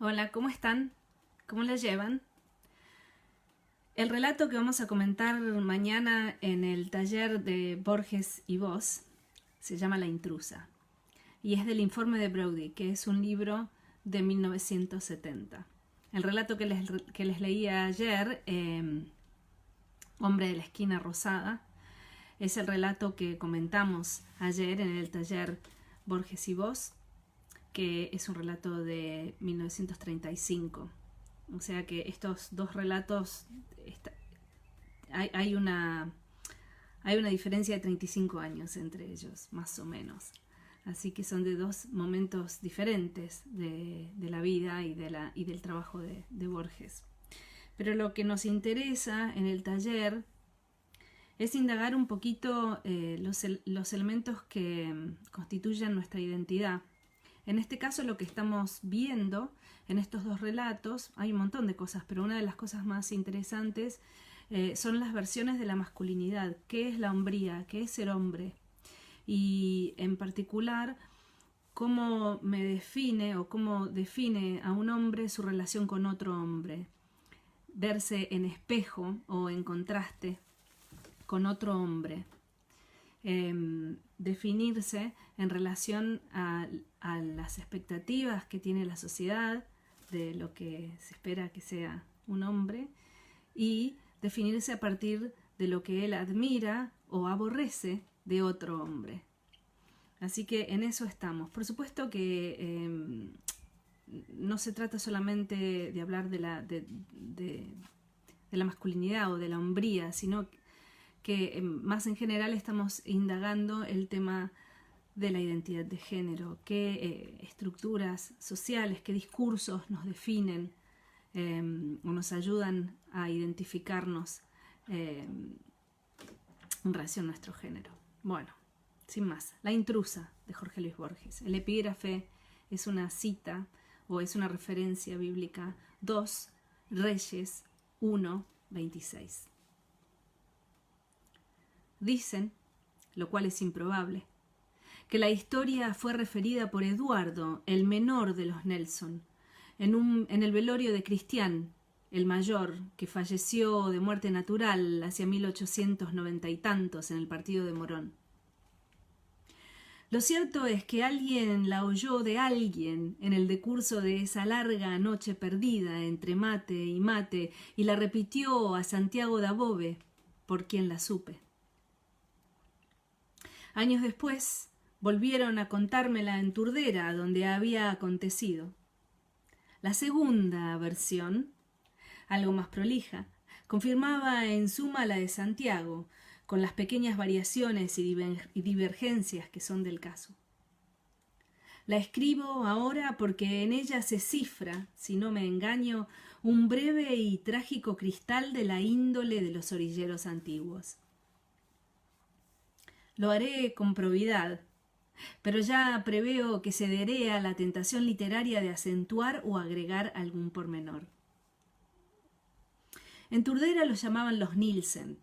Hola, ¿cómo están? ¿Cómo la llevan? El relato que vamos a comentar mañana en el taller de Borges y Voss se llama La intrusa y es del informe de Brody, que es un libro de 1970. El relato que les leía ayer, Hombre de la esquina rosada, es el relato que comentamos ayer en el taller Borges y Voss, que es un relato de 1935. O sea que estos dos relatos, hay una diferencia de 35 años entre ellos, más o menos. Así que son de dos momentos diferentes de la vida y del trabajo de Borges. Pero lo que nos interesa en el taller es indagar un poquito los elementos que constituyen nuestra identidad. En este caso lo que estamos viendo en estos dos relatos, hay un montón de cosas, pero una de las cosas más interesantes son las versiones de la masculinidad. ¿Qué es la hombría? ¿Qué es ser hombre? Y en particular, cómo me define o cómo define a un hombre su relación con otro hombre. Verse en espejo o en contraste con otro hombre. Definirse en relación a las expectativas que tiene la sociedad de lo que se espera que sea un hombre y definirse a partir de lo que él admira o aborrece de otro hombre. Así que en eso estamos. Por supuesto que no se trata solamente de hablar de la masculinidad o de la hombría, sino que más en general estamos indagando el tema de la identidad de género, qué estructuras sociales, qué discursos nos definen o nos ayudan a identificarnos en relación a nuestro género. Bueno, sin más, La intrusa de Jorge Luis Borges. El epígrafe es una cita o es una referencia bíblica, 2 Reyes 1:26. Dicen, lo cual es improbable, que la historia fue referida por Eduardo, el menor de los Nelson, en el velorio de Cristián, el mayor, que falleció de muerte natural hacia 1890 y tantos en el partido de Morón. Lo cierto es que alguien la oyó de alguien en el decurso de esa larga noche perdida entre mate y la repitió a Santiago de Above, por quien la supe. Años después volvieron a contármela en Turdera, donde había acontecido. La segunda versión, algo más prolija, confirmaba en suma la de Santiago, con las pequeñas variaciones y divergencias que son del caso. La escribo ahora porque en ella se cifra, si no me engaño, un breve y trágico cristal de la índole de los orilleros antiguos. Lo haré con probidad, pero ya preveo que cederé a la tentación literaria de acentuar o agregar algún pormenor. En Turdera los llamaban los Nielsen.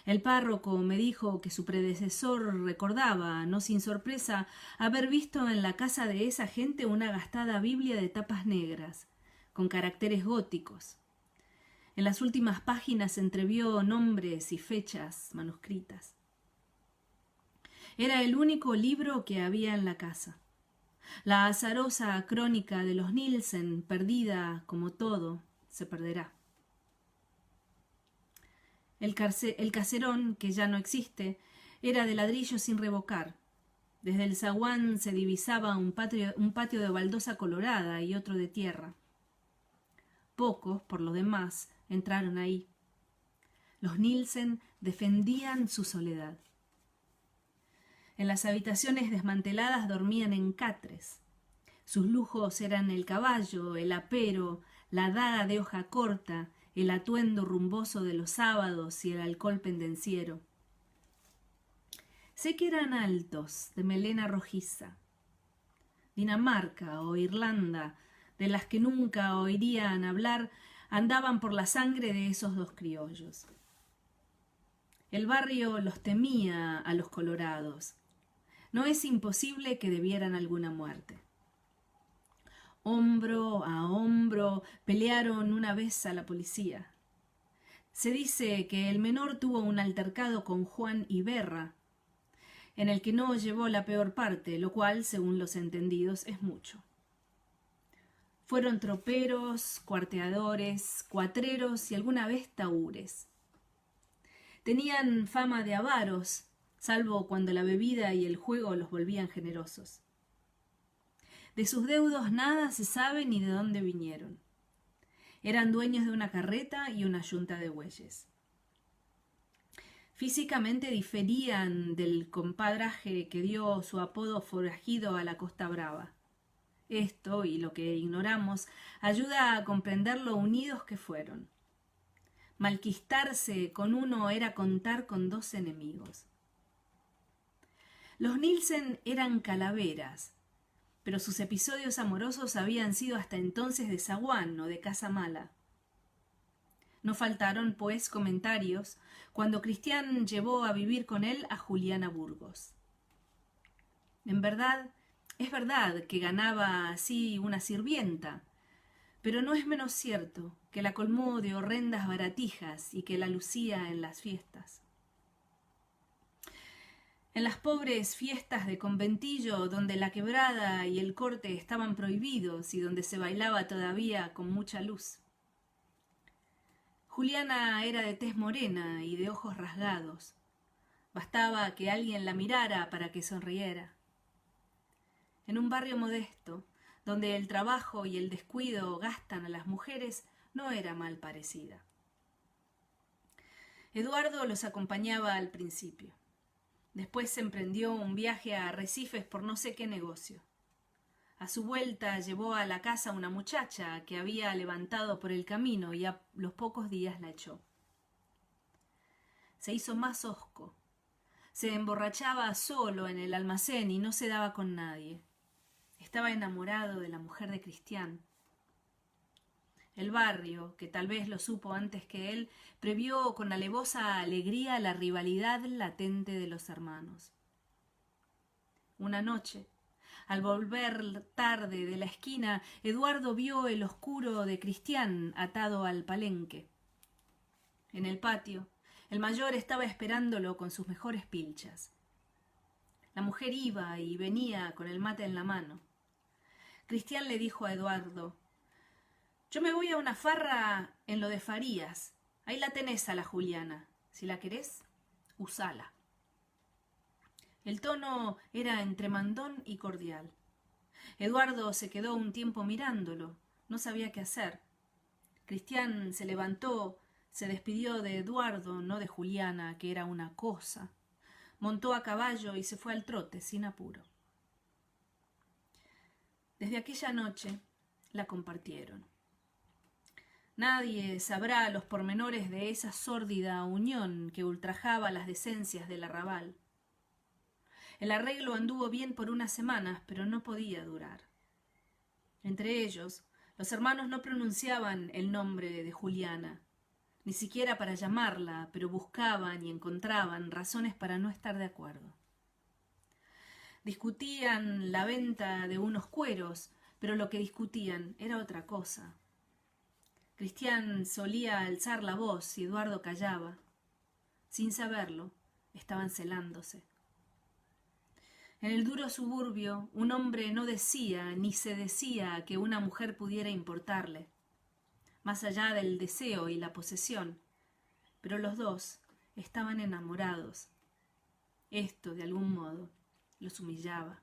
El párroco me dijo que su predecesor recordaba, no sin sorpresa, haber visto en la casa de esa gente una gastada Biblia de tapas negras, con caracteres góticos. En las últimas páginas entrevió nombres y fechas manuscritas. Era el único libro que había en la casa. La azarosa crónica de los Nielsen, perdida como todo, se perderá. El caserón, que ya no existe, era de ladrillo sin revocar. Desde el zaguán se divisaba un patio de baldosa colorada y otro de tierra. Pocos, por lo demás, entraron ahí. Los Nielsen defendían su soledad. En las habitaciones desmanteladas dormían en catres. Sus lujos eran el caballo, el apero, la daga de hoja corta, el atuendo rumboso de los sábados y el alcohol pendenciero. Sé que eran altos, de melena rojiza. Dinamarca o Irlanda, de las que nunca oirían hablar, andaban por la sangre de esos dos criollos. El barrio los temía a los colorados. No es imposible que debieran alguna muerte. Hombro a hombro pelearon una vez a la policía. Se dice que el menor tuvo un altercado con Juan Iberra, en el que no llevó la peor parte, lo cual, según los entendidos, es mucho. Fueron troperos, cuarteadores, cuatreros y alguna vez tahúres. Tenían fama de avaros, salvo cuando la bebida y el juego los volvían generosos. De sus deudos nada se sabe ni de dónde vinieron. Eran dueños de una carreta y una yunta de bueyes. Físicamente diferían del compadraje que dio su apodo forajido a la Costa Brava. Esto, y lo que ignoramos, ayuda a comprender lo unidos que fueron. Malquistarse con uno era contar con dos enemigos. Los Nielsen eran calaveras, pero sus episodios amorosos habían sido hasta entonces de zaguán o de casa mala. No faltaron, pues, comentarios cuando Cristián llevó a vivir con él a Juliana Burgos. Es verdad que ganaba así una sirvienta, pero no es menos cierto que la colmó de horrendas baratijas y que la lucía en las fiestas. En las pobres fiestas de conventillo, donde la quebrada y el corte estaban prohibidos y donde se bailaba todavía con mucha luz. Juliana era de tez morena y de ojos rasgados. Bastaba que alguien la mirara para que sonriera. En un barrio modesto, donde el trabajo y el descuido gastan a las mujeres, no era mal parecida. Eduardo los acompañaba al principio. Después se emprendió un viaje a Arrecifes por no sé qué negocio. A su vuelta llevó a la casa una muchacha que había levantado por el camino y a los pocos días la echó. Se hizo más hosco. Se emborrachaba solo en el almacén y no se daba con nadie. Estaba enamorado de la mujer de Cristián. El barrio, que tal vez lo supo antes que él, previó con alevosa alegría la rivalidad latente de los hermanos. Una noche, al volver tarde de la esquina, Eduardo vio el oscuro de Cristián atado al palenque. En el patio, el mayor estaba esperándolo con sus mejores pilchas. La mujer iba y venía con el mate en la mano. Cristián le dijo a Eduardo: «Yo me voy a una farra en lo de Farías. Ahí la tenés a la Juliana. Si la querés, usala». El tono era entre mandón y cordial. Eduardo se quedó un tiempo mirándolo. No sabía qué hacer. Cristián se levantó, se despidió de Eduardo, no de Juliana, que era una cosa. Montó a caballo y se fue al trote, sin apuro. Desde aquella noche la compartieron. Nadie sabrá los pormenores de esa sórdida unión que ultrajaba las decencias del arrabal. El arreglo anduvo bien por unas semanas, pero no podía durar. Entre ellos, los hermanos no pronunciaban el nombre de Juliana, ni siquiera para llamarla, pero buscaban y encontraban razones para no estar de acuerdo. Discutían la venta de unos cueros, pero lo que discutían era otra cosa. Cristián solía alzar la voz y Eduardo callaba. Sin saberlo, estaban celándose. En el duro suburbio, un hombre no decía ni se decía que una mujer pudiera importarle, más allá del deseo y la posesión, pero los dos estaban enamorados. Esto, de algún modo, los humillaba.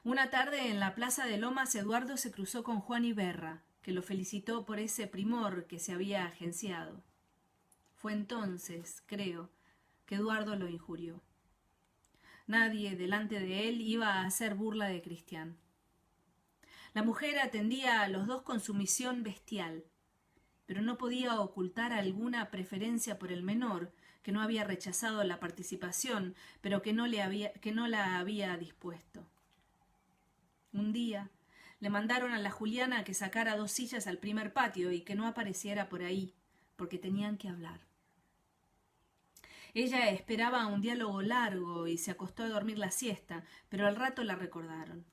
Una tarde en la plaza de Lomas, Eduardo se cruzó con Juan Iberra, que lo felicitó por ese primor que se había agenciado. Fue entonces, creo, que Eduardo lo injurió. Nadie delante de él iba a hacer burla de Cristián. La mujer atendía a los dos con sumisión bestial, pero no podía ocultar alguna preferencia por el menor, que no había rechazado la participación, pero que no la había dispuesto. Un día le mandaron a la Juliana que sacara 2 sillas al primer patio y que no apareciera por ahí, porque tenían que hablar. Ella esperaba un diálogo largo y se acostó a dormir la siesta, pero al rato la recordaron.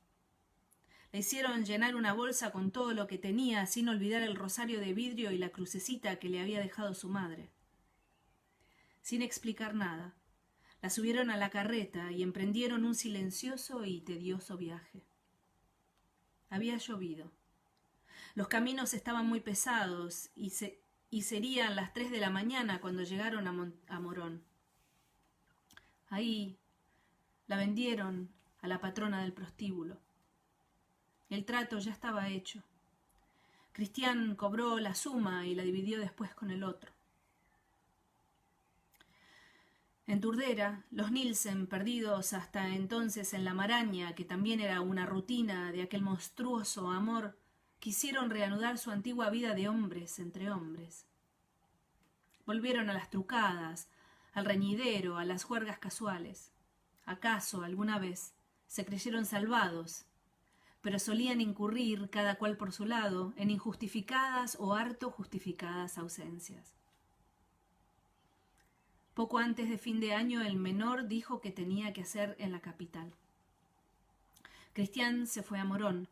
Le hicieron llenar una bolsa con todo lo que tenía, sin olvidar el rosario de vidrio y la crucecita que le había dejado su madre. Sin explicar nada, la subieron a la carreta y emprendieron un silencioso y tedioso viaje. Había llovido. Los caminos estaban muy pesados y serían las 3 de la mañana cuando llegaron a Morón. Ahí la vendieron a la patrona del prostíbulo. El trato ya estaba hecho. Cristián cobró la suma y la dividió después con el otro. En Turdera, los Nielsen, perdidos hasta entonces en la maraña, que también era una rutina de aquel monstruoso amor, quisieron reanudar su antigua vida de hombres entre hombres. Volvieron a las trucadas, al reñidero, a las juergas casuales. ¿Acaso alguna vez se creyeron salvados? Pero solían incurrir, cada cual por su lado, en injustificadas o harto justificadas ausencias. Poco antes de fin de año, el menor dijo que tenía que hacer en la capital. Cristián se fue a Morón.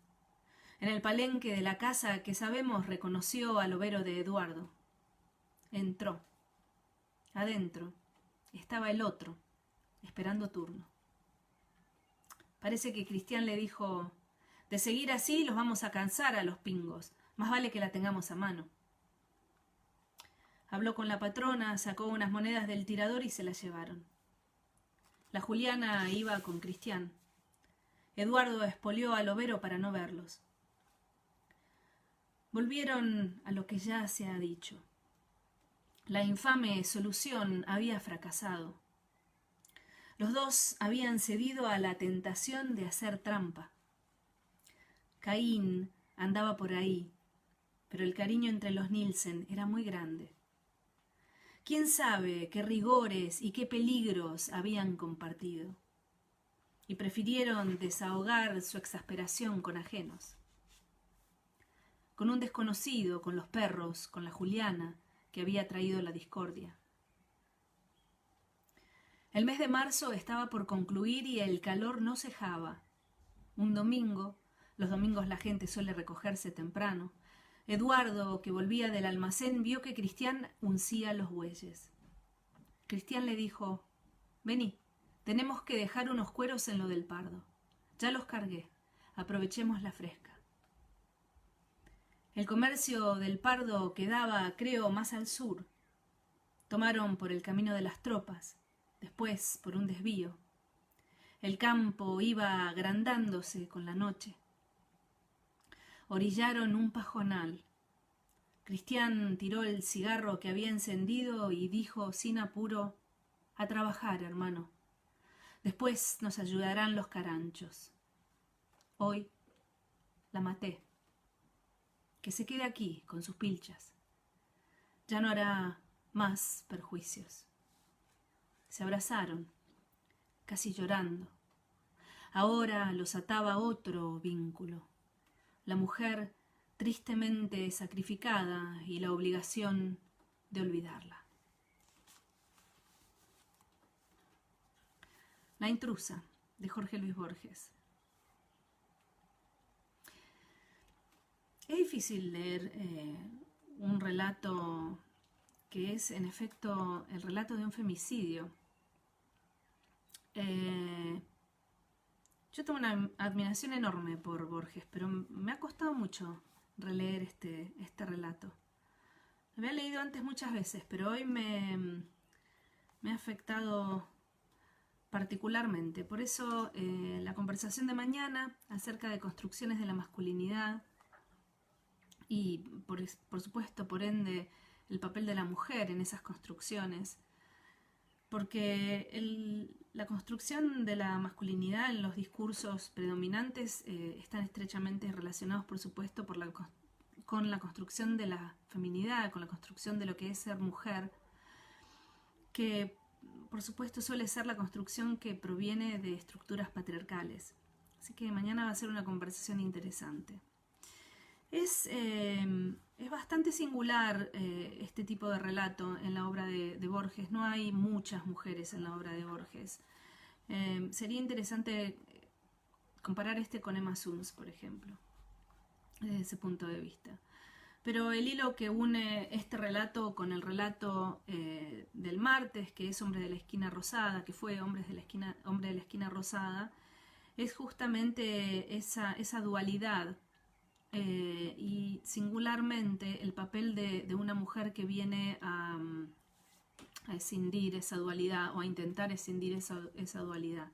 En el palenque de la casa que sabemos reconoció al overo de Eduardo. Entró. Adentro estaba el otro, esperando turno. Parece que Cristián le dijo: de seguir así los vamos a cansar a los pingos, más vale que la tengamos a mano. Habló con la patrona, sacó unas monedas del tirador y se las llevaron. La Juliana iba con Cristián. Eduardo espolió al overo para no verlos. Volvieron a lo que ya se ha dicho. La infame solución había fracasado. Los dos habían cedido a la tentación de hacer trampa. Caín andaba por ahí, pero el cariño entre los Nielsen era muy grande. ¿Quién sabe qué rigores y qué peligros habían compartido? Y prefirieron desahogar su exasperación con ajenos. Con un desconocido, con los perros, con la Juliana, que había traído la discordia. El mes de marzo estaba por concluir y el calor no cejaba. Un domingo, los domingos la gente suele recogerse temprano, Eduardo, que volvía del almacén, vio que Cristián uncía los bueyes. Cristián le dijo: vení, tenemos que dejar unos cueros en lo del Pardo. Ya los cargué, aprovechemos la fresca. El comercio del Pardo quedaba, creo, más al sur. Tomaron por el camino de las tropas, después por un desvío. El campo iba agrandándose con la noche. Orillaron un pajonal. Cristián tiró el cigarro que había encendido y dijo sin apuro: a trabajar, hermano. Después nos ayudarán los caranchos. Hoy la maté. Que se quede aquí con sus pilchas. Ya no hará más perjuicios. Se abrazaron, casi llorando. Ahora los ataba otro vínculo. La mujer tristemente sacrificada y la obligación de olvidarla. La intrusa, de Jorge Luis Borges. Es difícil leer un relato que es, en efecto, el relato de un femicidio. Yo tengo una admiración enorme por Borges, pero me ha costado mucho releer este relato. Lo había leído antes muchas veces, pero hoy me ha afectado particularmente. Por eso la conversación de mañana acerca de construcciones de la masculinidad y, por supuesto, por ende, el papel de la mujer en esas construcciones. Porque la construcción de la masculinidad en los discursos predominantes están estrechamente relacionados, por supuesto, con la construcción de la feminidad, con la construcción de lo que es ser mujer, que por supuesto suele ser la construcción que proviene de estructuras patriarcales. Así que mañana va a ser una conversación interesante. Es bastante singular este tipo de relato en la obra de Borges. No hay muchas mujeres en la obra de Borges. Sería interesante comparar este con Emma Suns, por ejemplo, desde ese punto de vista. Pero el hilo que une este relato con el relato del martes, que es Hombre de la Esquina Rosada, que fue Hombre de la Esquina Rosada, es justamente esa dualidad y singularmente el papel de una mujer que viene a escindir esa dualidad o a intentar escindir esa dualidad.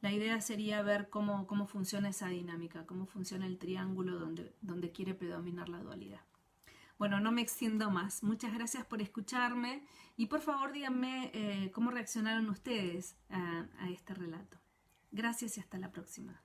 La idea sería ver cómo funciona esa dinámica, cómo funciona el triángulo donde quiere predominar la dualidad. Bueno, no me extiendo más. Muchas gracias por escucharme y por favor díganme cómo reaccionaron ustedes a este relato. Gracias y hasta la próxima.